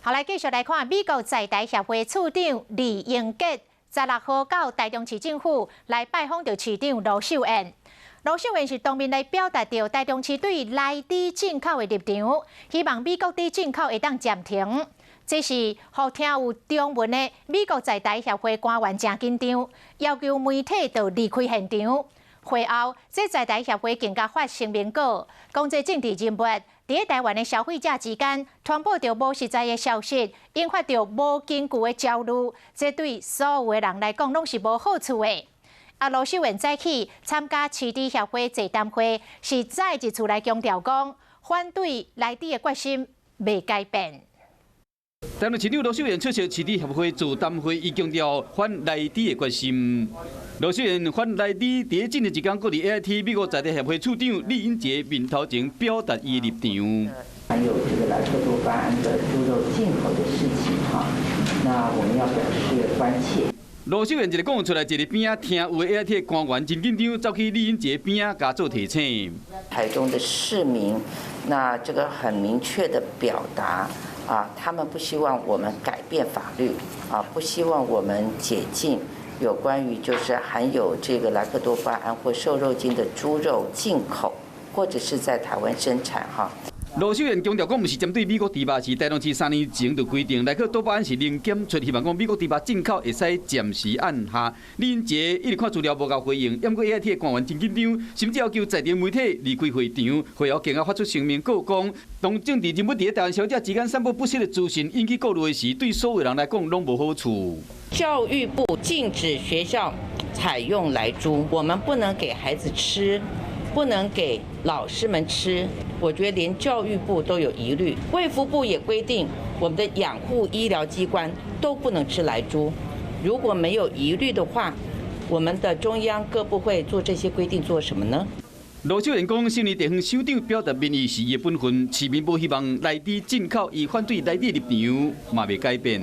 后来继续来看美国在台协会处长李英杰16号到台中市政府来拜访着市长罗秀燕。罗秀燕是当面来表达着台中市对内地进口的立场，希望美国的进口会当暂停。这是互听有中文的美国在台协会官员真紧张，要求媒体就离开现场。会后，这在台协会更加发声明稿，讲这政治人物伫台湾的消费者之间传播着无实在的消息，引发着无根据的焦虑，这对所有的人来讲拢是无好处的。罗秀燕早起参加市地协会座谈会，是再一次来强调讲，反对内地的决心未改变。台中市长罗秀燕出席市地协会座谈会，伊强调反内地的决心。罗秀燕反内地第一一天，搁伫 AIT 美国在地协会处长李英杰面头前表达伊的立场。还有这个莱克多巴胺的猪肉进口的事情哈，那我们要表示关切。罗秀燕一个讲出来，一个边仔听有的 AIT 的官员真紧张，走去李英杰边仔加做提醒。台中的市民，那这个很明确的表达。他们不希望我们改变法律，不希望我们解禁有关于就是含有这个莱克多巴胺或瘦肉精的猪肉进口，或者是在台湾生产哈。罗秀燕强调，讲唔是针对美国猪肉，是台中市3年前就规定莱克多巴胺是零检出，希望讲美国猪肉进口会使暂时按下。李英杰一直看资料无够回应，因过 AIT 的官员真紧张，甚至要求在地媒体离开会场。会后更加发出声明告讲，当政治人物伫台湾消费者之间散布不实的资讯，引起顾虑的时，对所有人来讲拢无好处。教育部禁止学校采用莱猪，我们不能给孩子吃。不能给老师们吃，我觉得连教育部都有疑虑，卫福部也规定我们的养护医疗机关都不能吃莱猪。如果没有疑虑的话，我们的中央各部会做这些规定做什么呢？罗秀燕讲，新任地方首长表达民意是伊的本分，市民不希望内地进口，伊反对内地立场嘛未改变。